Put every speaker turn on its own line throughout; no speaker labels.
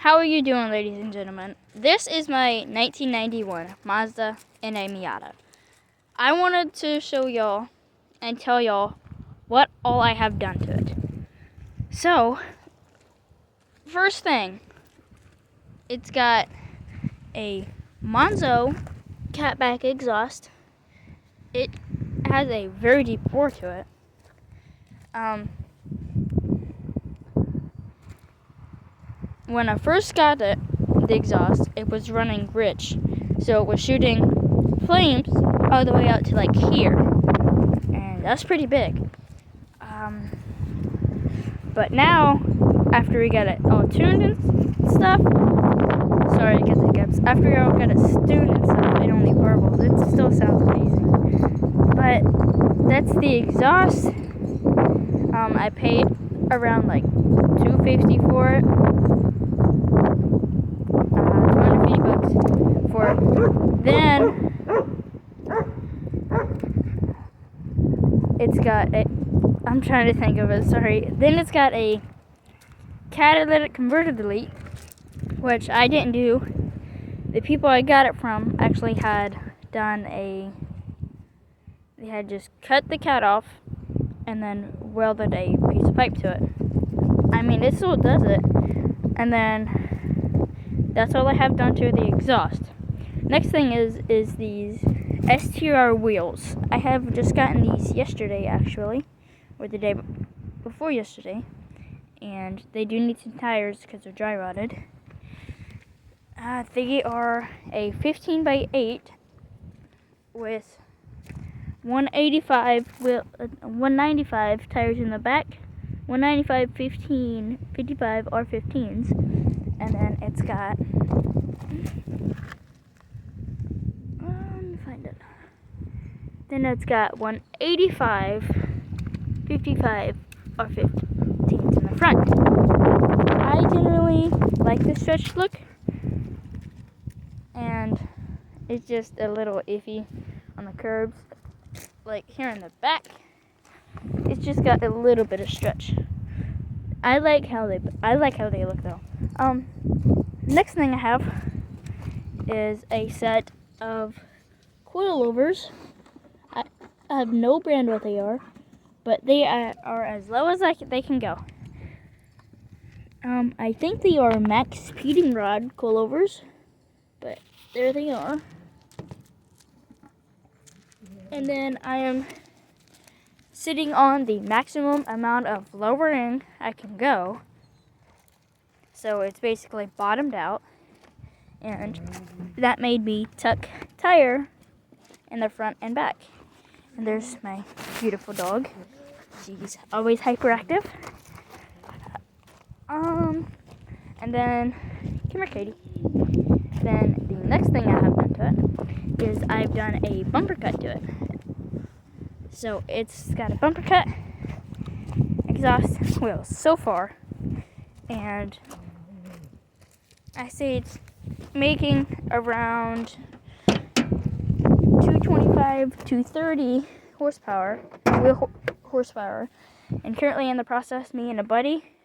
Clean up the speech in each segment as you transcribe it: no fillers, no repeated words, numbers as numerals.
How are you doing, ladies and gentlemen? This is my 1991 Mazda and a Miata. I wanted to show y'all and tell y'all what all I have done to it. So, first thing, it's got a Monzo catback exhaust. It has a very deep bore to it. When I first got it, the exhaust, it was running rich, so it was shooting flames all the way out to like here, and that's pretty big. But now, after we got it all tuned and stuff, sorry to get the hiccups. After we all got it tuned and stuff, it only burbles. It still sounds amazing. But that's the exhaust. I paid around like $250 for it. $250 for it. Then it's got a, I'm trying to think of it, sorry. Then it's got a catalytic converter delete, which I didn't do. The people I got it from actually had done they had just cut the cat off and then welded a piece of pipe to it. I mean, it still does it. And then that's all I have done to the exhaust. Next thing is these Str Wheels. I have just gotten these yesterday, actually, or the day before yesterday, and they do need some tires because they're dry rotted. They are a 15x8 with 195 tires in the back, 195 55 R15s, and then it's got Then it's got 185 55 R15s in the front. I generally like the stretch look, and it's just a little iffy on the curbs. Like here in the back, it's just got a little bit of stretch. I like how they look though. Next thing I have is a set of Coilovers. I have no brand what they are, but they are as low as they can go. I think they are max speeding rod Coilovers, but there they are. And then I am sitting on the maximum amount of lowering I can go. So it's basically bottomed out, and that made me tuck tire in the front and back. And there's my beautiful dog. She's always hyperactive. And then, come here, Katie. Then the next thing I have done to it is I've done a bumper cut to it. So it's got a bumper cut, exhaust, wheels so far, and I say it's making around 225 to 30 horsepower, wheel horsepower, and currently in the process, me and a buddy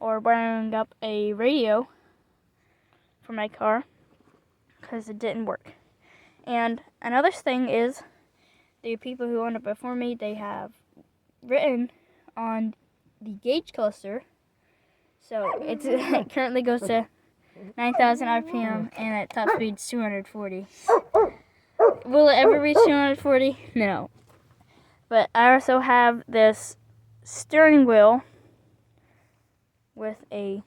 are wiring up a radio for my car because it didn't work. And another thing is, the people who owned it before me, they have written on the gauge cluster, so it currently goes to 9,000 RPM and at top speed 240. Will it ever reach 240? No. But I also have this steering wheel with a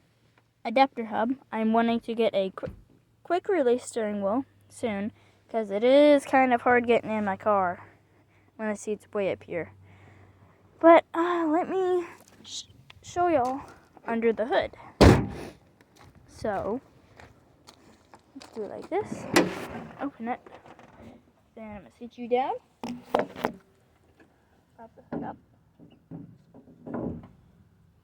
adapter hub. I'm wanting to get a quick release steering wheel soon because it is kind of hard getting in my car when the seat's way up here. But let me show y'all under the hood. So, let's do it like this. Open it. Then I'm going to sit you down. Pop the hood up.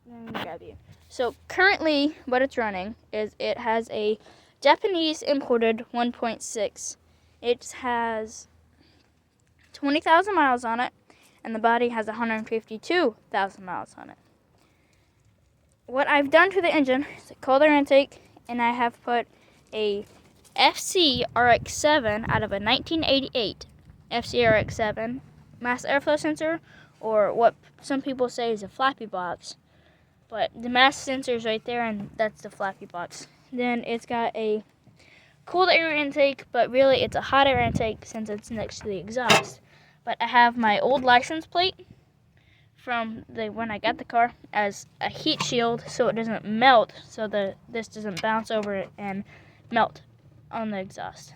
Then grab you. So, currently, what it's running is it has a Japanese imported 1.6. It has 20,000 miles on it, and the body has 152,000 miles on it. What I've done to the engine is a colder intake and I have put a FC RX-7 out of a 1988 FC RX-7 mass airflow sensor, or what some people say is a flappy box. But the mass sensor is right there, and that's the flappy box. Then it's got a cold air intake, but really it's a hot air intake since it's next to the exhaust. But I have my old license plate from when I got the car as a heat shield so it doesn't melt, so this doesn't bounce over it and melt on the exhaust.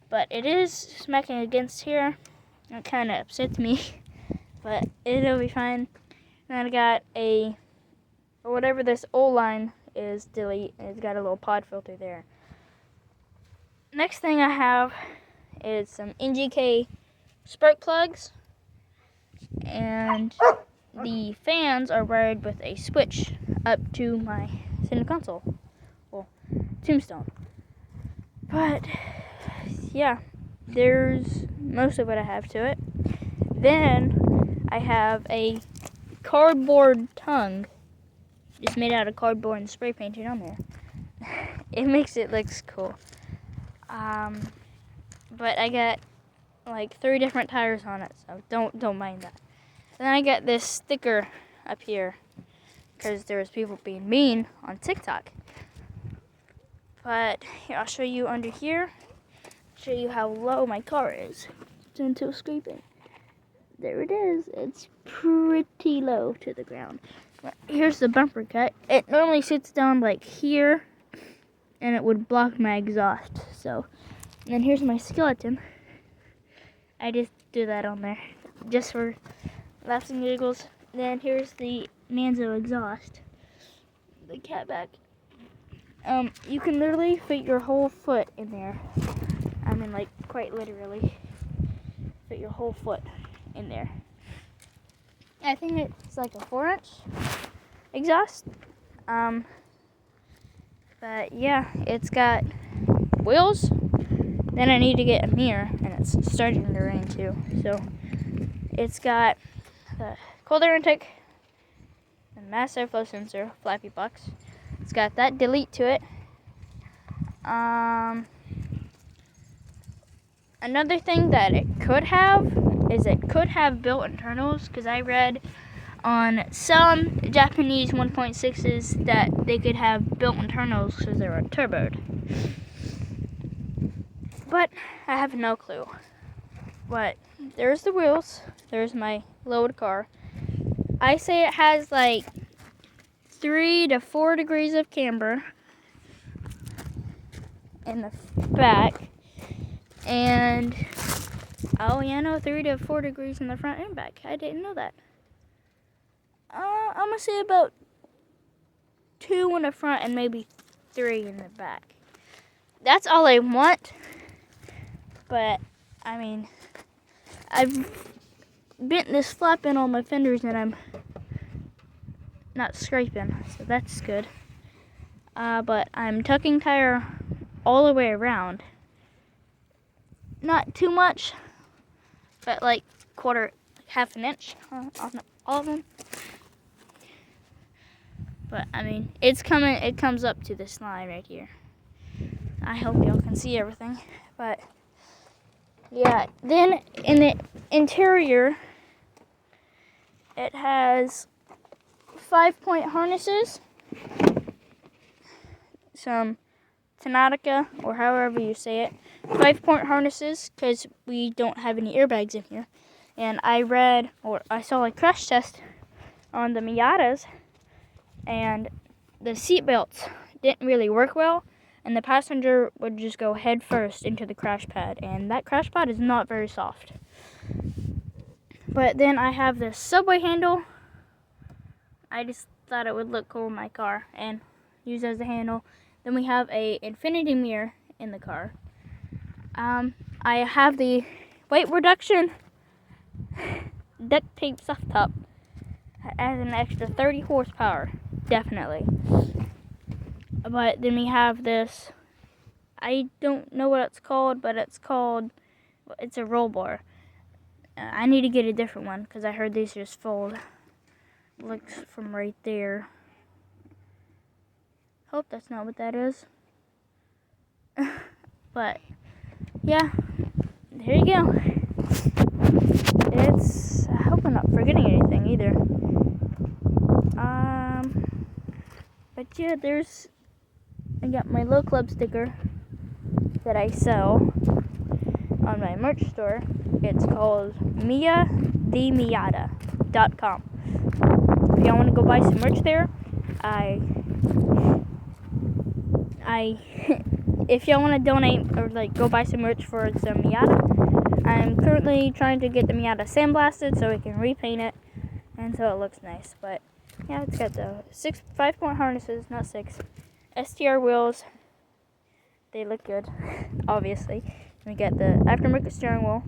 But it is smacking against here. It kind of upsets me, but it'll be fine. Then I got or whatever this old line is, delete, and it's got a little pod filter there. Next thing I have is some Ngk Spark Plugs, and the fans are wired with a switch up to my center console, well, tombstone. But yeah, there's most of what I have to it. Then I have a cardboard tongue, just made out of cardboard and spray painted on there. It makes it look cool. But I got like 3 different tires on it, so don't mind that. Then I got this sticker up here because there's people being mean on TikTok. But here, I'll show you under here. Show you how low my car is. It's until scraping. There it is. It's pretty low to the ground. But here's the bumper cut. It normally sits down like here, and it would block my exhaust. So, and then here's my skeleton. I just do that on there, just for laughs and giggles. Then here's the Monzo exhaust, the catback. You can literally fit your whole foot in there. I mean, like, quite literally, fit your whole foot in there. I think it's like a 4-inch exhaust. But yeah, it's got wheels. Then I need to get a mirror, and it's starting to rain too. So it's got the cold air intake, the mass airflow sensor, flappy box. It's got that delete to it. Another thing that it could have is it could have built internals, because I read on some Japanese 1.6s that they could have built internals because they were turboed. But I have no clue. But there's the wheels. There's my load car. I say it has like 3 to 4 degrees of camber in the back. And, oh yeah, no, 3 to 4 degrees in the front and back. I didn't know that. I'm going to say about 2 in the front and maybe 3 in the back. That's all I want. But, I mean, I've bent this flap in on my fenders and I'm not scraping, so that's good. But I'm tucking tire all the way around. Not too much, but like half an inch on all of them. But I mean, it comes up to this line right here. I hope y'all can see everything. But yeah, then in the interior, it has 5-point harnesses, some Tanatica, or however you say it, 5-point harnesses, because we don't have any airbags in here. And I saw a crash test on the Miatas, and the seat belts didn't really work well, and the passenger would just go head first into the crash pad, and that crash pad is not very soft. But then I have this subway handle. I just thought it would look cool in my car and use as a handle. Then we have a infinity mirror in the car. I have the weight reduction duct tape soft top. It adds an extra 30 horsepower, definitely. But then we have this, I don't know what it's called, but it's a roll bar. I need to get a different one because I heard these just fold. Looks from right there. Hope that's not what that is. But yeah, there you go. I hope I'm not forgetting anything either. But yeah, I got my Low Club sticker that I sell on my merch store. It's called miata.com. If y'all want to go buy some merch there, if y'all want to donate or like go buy some merch for some Miata, I'm currently trying to get the Miata sandblasted so we can repaint it and so it looks nice. But yeah, it's got the 5-point harnesses, not 6. Str Wheels. They look good, obviously. We got the aftermarket steering wheel.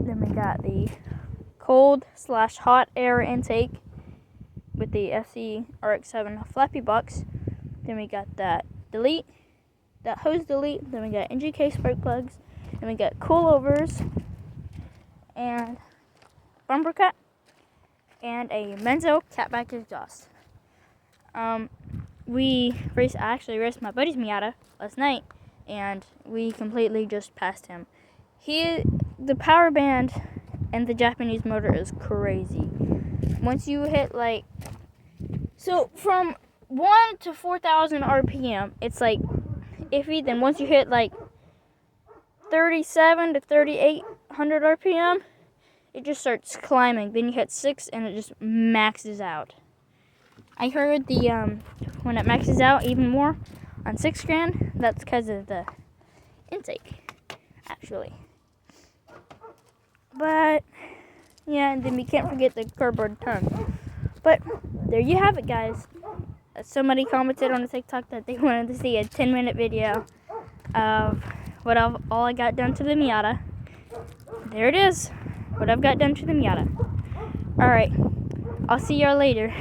Then we got the cold/hot air intake with the FC RX-7 flappy box. Then we got that hose delete. Then we got Ngk Spark Plugs. Then we got Coilovers and bumper cut and a Monzo catback exhaust. I actually raced my buddy's Miata last night, and we completely just passed him. The power band and the Japanese motor is crazy. Once you hit from 1 to 4,000 RPM, it's like iffy. Then once you hit 37 to 3,800 RPM, it just starts climbing. Then you hit 6 and it just maxes out. I heard when it maxes out even more on 6 grand, that's because of the intake, actually. But yeah, and then we can't forget the cardboard tongue. But there you have it, guys. Somebody commented on the TikTok that they wanted to see a 10-minute video of all I got done to the Miata. There it is, what I've got done to the Miata. Alright, I'll see y'all later.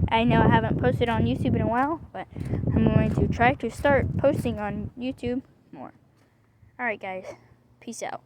I know I haven't posted on YouTube in a while, but I'm going to try to start posting on YouTube more. Alright guys, peace out.